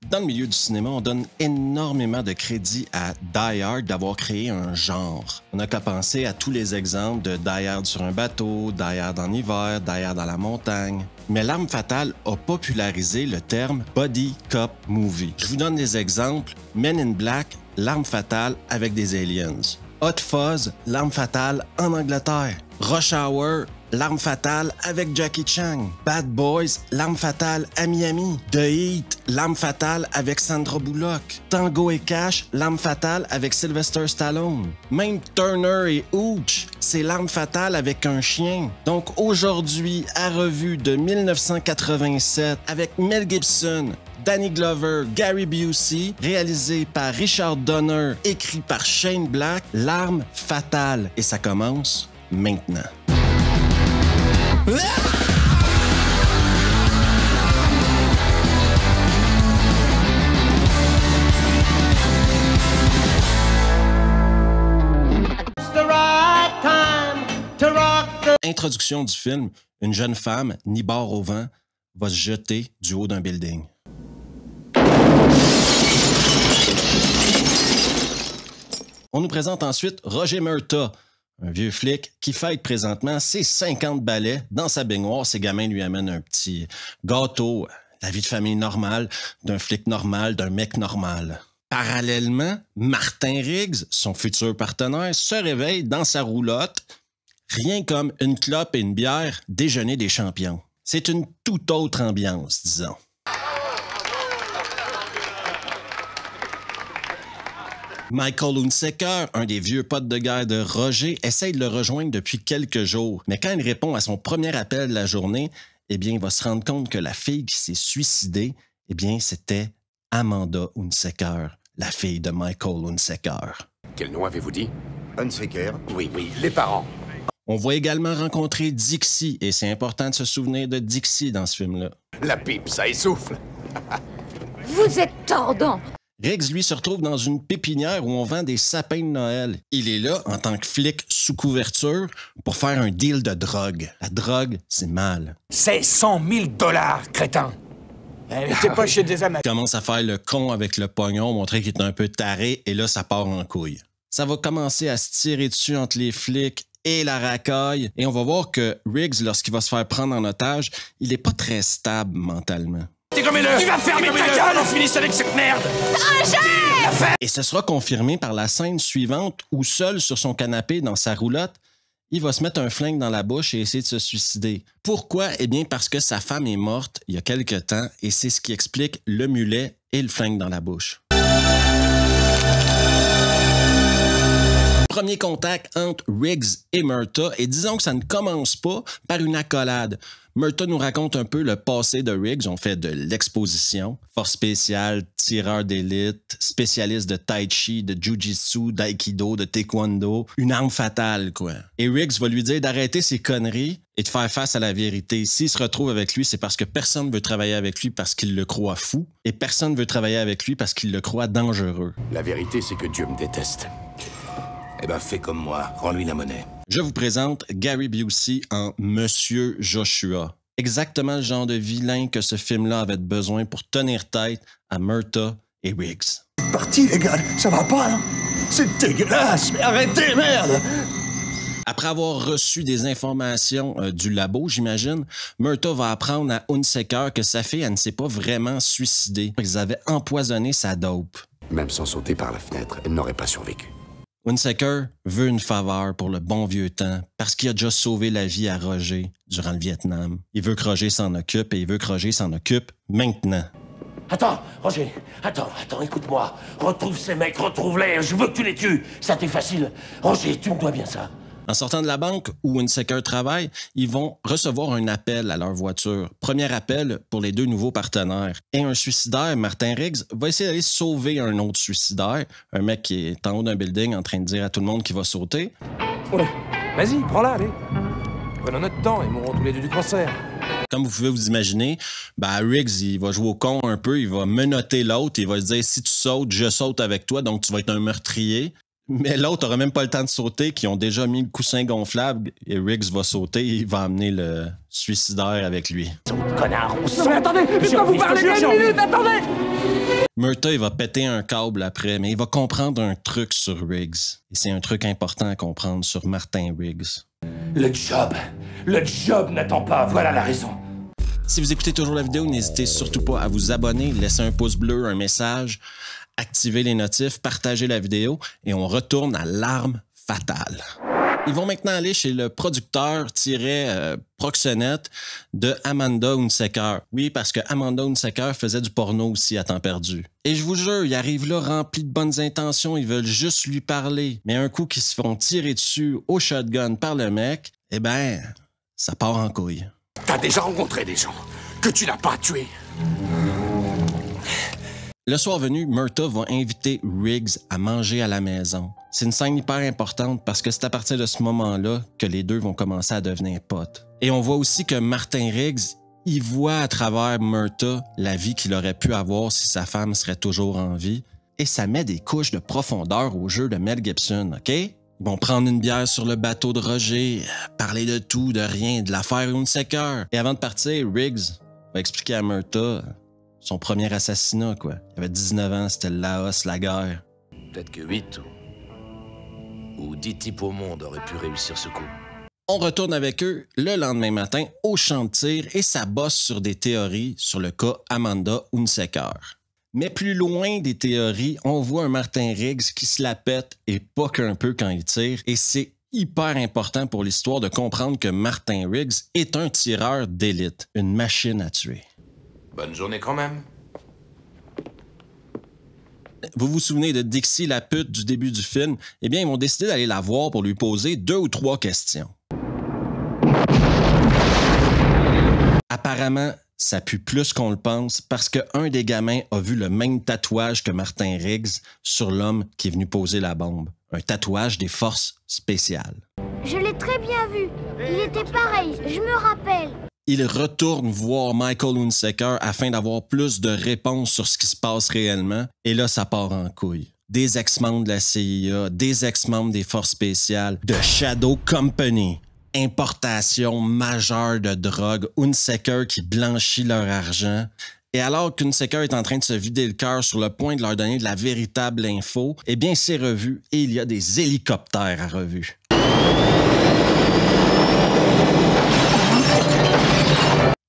Dans le milieu du cinéma, on donne énormément de crédit à Die Hard d'avoir créé un genre. On n'a qu'à penser à tous les exemples de Die Hard sur un bateau, Die Hard en hiver, Die Hard dans la montagne. Mais L'Arme fatale a popularisé le terme Buddy Cop Movie. Je vous donne des exemples. Men in Black, L'Arme fatale avec des aliens. Hot Fuzz, L'Arme fatale en Angleterre. Rush Hour, L'Arme fatale avec Jackie Chan. Bad Boys, L'Arme fatale à Miami. The Heat, L'Arme fatale avec Sandra Bullock. Tango et Cash, L'Arme fatale avec Sylvester Stallone. Même Turner et Hooch, c'est L'Arme fatale avec un chien. Donc aujourd'hui, à revue de 1987, avec Mel Gibson, Danny Glover, Gary Busey, réalisé par Richard Donner, écrit par Shane Black, L'Arme fatale. Et ça commence maintenant. Introduction du film, une jeune femme, ni bord au vent, va se jeter du haut d'un building. On nous présente ensuite Roger Murtaugh, un vieux flic qui fête présentement ses 50 balais. Dans sa baignoire, ses gamins lui amènent un petit gâteau, la vie de famille normale, d'un flic normal, d'un mec normal. Parallèlement, Martin Riggs, son futur partenaire, se réveille dans sa roulotte, rien comme une clope et une bière, déjeuner des champions. C'est une toute autre ambiance, disons. Michael Hunsaker, un des vieux potes de guerre de Roger, essaye de le rejoindre depuis quelques jours. Mais quand il répond à son premier appel de la journée, eh bien, il va se rendre compte que la fille qui s'est suicidée, eh bien, c'était Amanda Hunsaker, la fille de Michael Hunsaker. Quel nom avez-vous dit? Hunsaker? Oui, les parents. On va également rencontrer Dixie, et c'est important de se souvenir de Dixie dans ce film-là. La pipe, ça essouffle. Vous êtes tordant! Riggs, lui, se retrouve dans une pépinière où on vend des sapins de Noël. Il est là en tant que flic sous couverture pour faire un deal de drogue. La drogue, c'est mal. C'est 100 000 $, crétin! T'es pas chez des amateurs. Il commence à faire le con avec le pognon, montrer qu'il est un peu taré, et là, ça part en couille. Ça va commencer à se tirer dessus entre les flics et la racaille, et on va voir que Riggs, lorsqu'il va se faire prendre en otage, il est pas très stable mentalement. Tu vas fermer ta gueule, on finit avec cette merde! Et ce sera confirmé par la scène suivante où, seul sur son canapé dans sa roulotte, il va se mettre un flingue dans la bouche et essayer de se suicider. Pourquoi? Eh bien parce que sa femme est morte il y a quelque temps et c'est ce qui explique le mulet et le flingue dans la bouche. Premier contact entre Riggs et Murtaugh, et disons que ça ne commence pas par une accolade. Murtaugh nous raconte un peu le passé de Riggs. On fait de l'exposition, force spéciale, tireur d'élite, spécialiste de tai chi, de jujitsu, d'aïkido, de taekwondo, une arme fatale, quoi. Et Riggs va lui dire d'arrêter ses conneries et de faire face à la vérité. S'il se retrouve avec lui, c'est parce que personne veut travailler avec lui parce qu'il le croit fou, et personne veut travailler avec lui parce qu'il le croit dangereux. La vérité, c'est que Dieu me déteste. Eh ben, fais comme moi, rends-lui la monnaie. Je vous présente Gary Busey en Monsieur Joshua. Exactement le genre de vilain que ce film-là avait besoin pour tenir tête à Murtaugh et Riggs. C'est parti, les gars, ça va pas, hein? C'est dégueulasse, mais arrêtez, merde! Après avoir reçu des informations du labo, j'imagine, Murtaugh va apprendre à Hunsaker que sa fille, elle ne s'est pas vraiment suicidée. Ils avaient empoisonné sa dope. Même sans sauter par la fenêtre, elle n'aurait pas survécu. Hunsaker veut une faveur pour le bon vieux temps parce qu'il a déjà sauvé la vie à Roger durant le Vietnam. Il veut que Roger s'en occupe et il veut que Roger s'en occupe maintenant. Attends, Roger, attends, écoute-moi. Retrouve ces mecs, retrouve-les, je veux que tu les tues. Ça t'est facile. Roger, tu me dois bien ça. En sortant de la banque où Hunsaker travaille, ils vont recevoir un appel à leur voiture. Premier appel pour les deux nouveaux partenaires. Et un suicidaire, Martin Riggs, va essayer d'aller sauver un autre suicidaire, un mec qui est en haut d'un building en train de dire à tout le monde qu'il va sauter. Ouais. Vas-y, prends-la, allez. Prenons notre temps, ils mourront tous les deux du cancer. Comme vous pouvez vous imaginer, Riggs, il va jouer au con un peu, il va menotter l'autre, il va se dire « Si tu sautes, je saute avec toi, donc tu vas être un meurtrier ». Mais l'autre n'aura même pas le temps de sauter, qui ont déjà mis le coussin gonflable, et Riggs va sauter et il va amener le suicidaire avec lui. Connard, on Non mais attendez, je dois vous parler d'une minute, attendez! Murtaugh, il va péter un câble après, mais il va comprendre un truc sur Riggs. Et c'est un truc important à comprendre sur Martin Riggs. Le job n'attend pas, voilà la raison. Si vous écoutez toujours la vidéo, n'hésitez surtout pas à vous abonner, laisser un pouce bleu, un message, activer les notifs, partager la vidéo et on retourne à l'arme fatale. Ils vont maintenant aller chez le producteur-proxénète de Amanda Hunsaker. Oui, parce que Amanda Hunsaker faisait du porno aussi à temps perdu. Et je vous jure, ils arrivent là remplis de bonnes intentions, ils veulent juste lui parler. Mais un coup qu'ils se font tirer dessus au shotgun par le mec, eh ben, ça part en couille. T'as déjà rencontré des gens que tu n'as pas tués. Le soir venu, Murtaugh va inviter Riggs à manger à la maison. C'est une scène hyper importante parce que c'est à partir de ce moment-là que les deux vont commencer à devenir potes. Et on voit aussi que Martin Riggs, il voit à travers Murtaugh la vie qu'il aurait pu avoir si sa femme serait toujours en vie. Et ça met des couches de profondeur au jeu de Mel Gibson, OK? Ils vont prendre une bière sur le bateau de Roger, parler de tout, de rien, de l'affaire Hunsaker. Et avant de partir, Riggs va expliquer à Murtaugh son premier assassinat, quoi. Il avait 19 ans, c'était le Laos, la guerre. Peut-être que 8 ou 10 types au monde auraient pu réussir ce coup. On retourne avec eux le lendemain matin au champ de tir et ça bosse sur des théories sur le cas Amanda Hunsaker. Mais plus loin des théories, on voit un Martin Riggs qui se la pète et pas qu'un peu quand il tire. Et c'est hyper important pour l'histoire de comprendre que Martin Riggs est un tireur d'élite, une machine à tuer. Bonne journée quand même. Vous vous souvenez de Dixie la pute du début du film? Eh bien, ils vont décider d'aller la voir pour lui poser 2 ou 3 questions. Apparemment, ça pue plus qu'on le pense parce qu'un des gamins a vu le même tatouage que Martin Riggs sur l'homme qui est venu poser la bombe. Un tatouage des forces spéciales. Je l'ai très bien vu. Il était pareil, je me rappelle. Il retourne voir Michael Hunsaker afin d'avoir plus de réponses sur ce qui se passe réellement. Et là, ça part en couille. Des ex-membres de la CIA, des ex-membres des forces spéciales, de Shadow Company, importation majeure de drogue, Hunsaker qui blanchit leur argent. Et alors qu'Hunsaker est en train de se vider le cœur sur le point de leur donner de la véritable info, eh bien, c'est revu et il y a des hélicoptères à revue.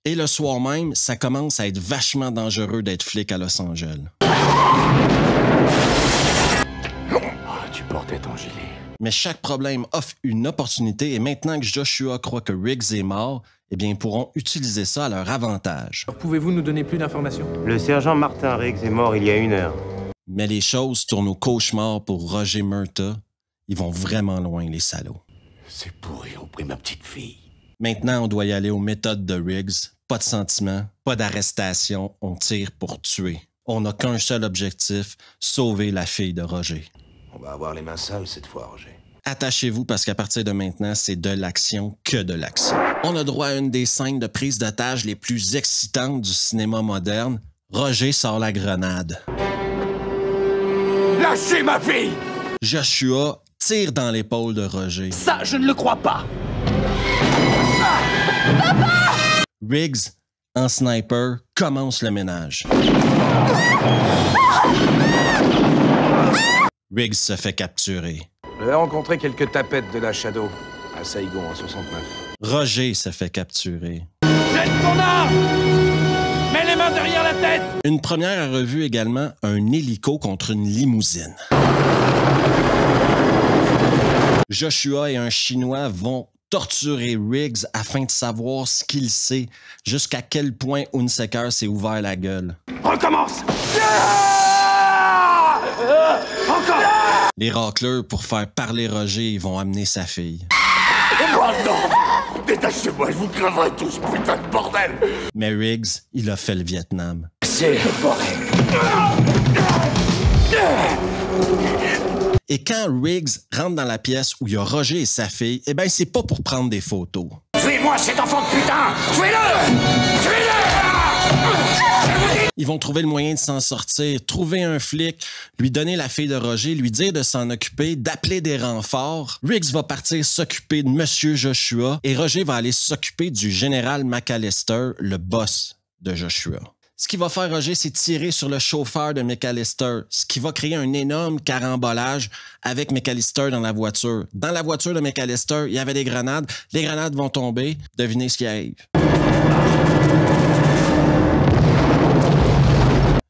Et le soir même, ça commence à être vachement dangereux d'être flic à Los Angeles. Tu portais ton gilet. Mais chaque problème offre une opportunité et maintenant que Joshua croit que Riggs est mort, eh bien, ils pourront utiliser ça à leur avantage. Pouvez-vous nous donner plus d'informations? Le sergent Martin Riggs est mort il y a 1 heure. Mais les choses tournent au cauchemar pour Roger Murtaugh. Ils vont vraiment loin, les salauds. C'est pourri, on prit ma petite fille. Maintenant, on doit y aller aux méthodes de Riggs. Pas de sentiments, pas d'arrestation, on tire pour tuer. On n'a qu'un seul objectif, sauver la fille de Roger. On va avoir les mains sales cette fois, Roger. Attachez-vous parce qu'à partir de maintenant, c'est de l'action que de l'action. On a droit à une des scènes de prise d'otage les plus excitantes du cinéma moderne. Roger sort la grenade. Lâchez ma fille! Joshua tire dans l'épaule de Roger. Ça, je ne le crois pas. Riggs, en sniper, commence le ménage. Riggs se fait capturer. J'avais rencontré quelques tapettes de la Shadow à Saigon en 69. Roger se fait capturer. Jette ton arme! Mets les mains derrière la tête! Une première a revu également un hélico contre une limousine. Joshua et un Chinois vont torturer Riggs afin de savoir ce qu'il sait, jusqu'à quel point Hunsaker s'est ouvert la gueule. Recommence! Encore! Les racleurs, pour faire parler Roger, ils vont amener sa fille. Oh non! Détachez-moi, je vous creverai tous, putain de bordel! Mais Riggs, il a fait le Vietnam. C'est le bordel! Et quand Riggs rentre dans la pièce où il y a Roger et sa fille, eh ben c'est pas pour prendre des photos. Tuez-moi cet enfant de putain! Tuez-le! Tuez-le! Ils vont trouver le moyen de s'en sortir, trouver un flic, lui donner la fille de Roger, lui dire de s'en occuper, d'appeler des renforts. Riggs va partir s'occuper de Monsieur Joshua et Roger va aller s'occuper du général McAllister, le boss de Joshua. Ce qu'il va faire, Roger, c'est tirer sur le chauffeur de McAllister, ce qui va créer un énorme carambolage avec McAllister dans la voiture. Dans la voiture de McAllister, il y avait des grenades. Les grenades vont tomber. Devinez ce qui arrive.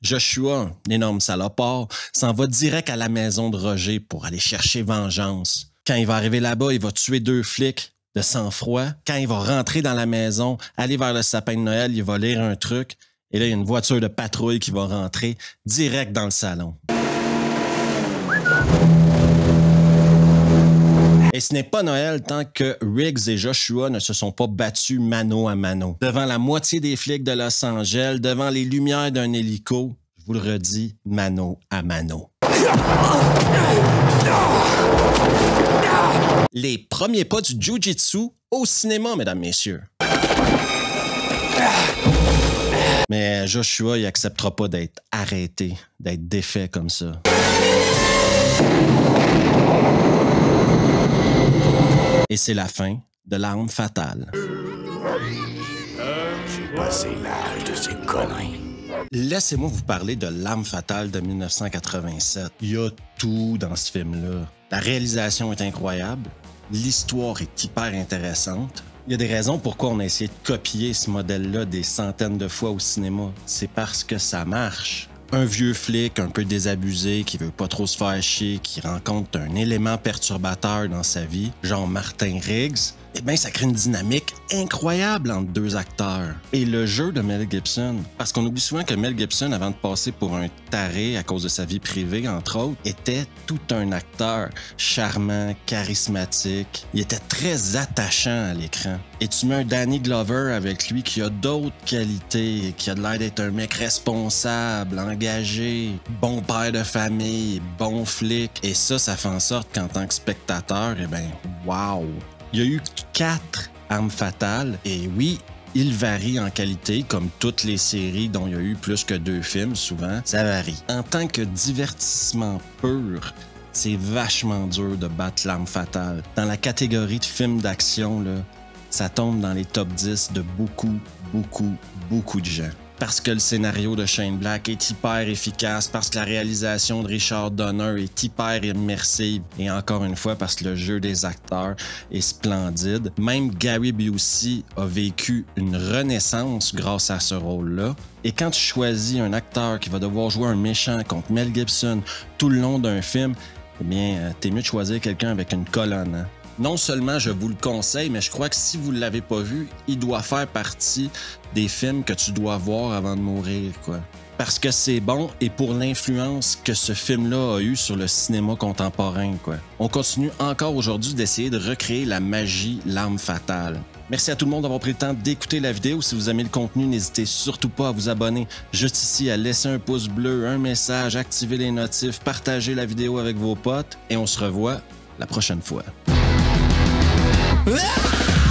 Joshua, l'énorme salopard, s'en va direct à la maison de Roger pour aller chercher vengeance. Quand il va arriver là-bas, il va tuer 2 flics de sang-froid. Quand il va rentrer dans la maison, aller vers le sapin de Noël, il va lire un truc. Et là, il y a une voiture de patrouille qui va rentrer direct dans le salon. Et ce n'est pas Noël tant que Riggs et Joshua ne se sont pas battus mano à mano. Devant la moitié des flics de Los Angeles, devant les lumières d'un hélico, je vous le redis, mano à mano. Les premiers pas du Jiu-Jitsu au cinéma, mesdames, messieurs. Mais Joshua, il n'acceptera pas d'être arrêté, d'être défait comme ça. Et c'est la fin de L'Arme Fatale. J'ai passé l'âge de ces conneries. Laissez-moi vous parler de L'Arme Fatale de 1987. Il y a tout dans ce film-là. La réalisation est incroyable. L'histoire est hyper intéressante. Il y a des raisons pourquoi on a essayé de copier ce modèle-là des centaines de fois au cinéma. C'est parce que ça marche. Un vieux flic un peu désabusé qui veut pas trop se faire chier, qui rencontre un élément perturbateur dans sa vie, genre Martin Riggs, eh bien, ça crée une dynamique incroyable entre 2 acteurs. Et le jeu de Mel Gibson, parce qu'on oublie souvent que Mel Gibson, avant de passer pour un taré à cause de sa vie privée, entre autres, était tout un acteur charmant, charismatique. Il était très attachant à l'écran. Et tu mets un Danny Glover avec lui qui a d'autres qualités, qui a de l'air d'être un mec responsable, engagé, bon père de famille, bon flic. Et ça fait en sorte qu'en tant que spectateur, eh bien, wow! Il y a eu 4 armes fatales et oui, il varie en qualité comme toutes les séries dont il y a eu plus que 2 films souvent, ça varie. En tant que divertissement pur, c'est vachement dur de battre l'arme fatale. Dans la catégorie de films d'action, là, ça tombe dans les top 10 de beaucoup de gens. Parce que le scénario de Shane Black est hyper efficace, parce que la réalisation de Richard Donner est hyper immersive, et encore une fois, parce que le jeu des acteurs est splendide. Même Gary Busey a vécu une renaissance grâce à ce rôle-là. Et quand tu choisis un acteur qui va devoir jouer un méchant contre Mel Gibson tout le long d'un film, eh bien, t'es mieux de choisir quelqu'un avec une colonne, hein? Non seulement je vous le conseille, mais je crois que si vous ne l'avez pas vu, il doit faire partie des films que tu dois voir avant de mourir, quoi. Parce que c'est bon et pour l'influence que ce film-là a eu sur le cinéma contemporain, quoi. On continue encore aujourd'hui d'essayer de recréer la magie L'Arme Fatale. Merci à tout le monde d'avoir pris le temps d'écouter la vidéo. Si vous aimez le contenu, n'hésitez surtout pas à vous abonner juste ici, à laisser un pouce bleu, un message, activer les notifs, partager la vidéo avec vos potes et on se revoit la prochaine fois. Ah!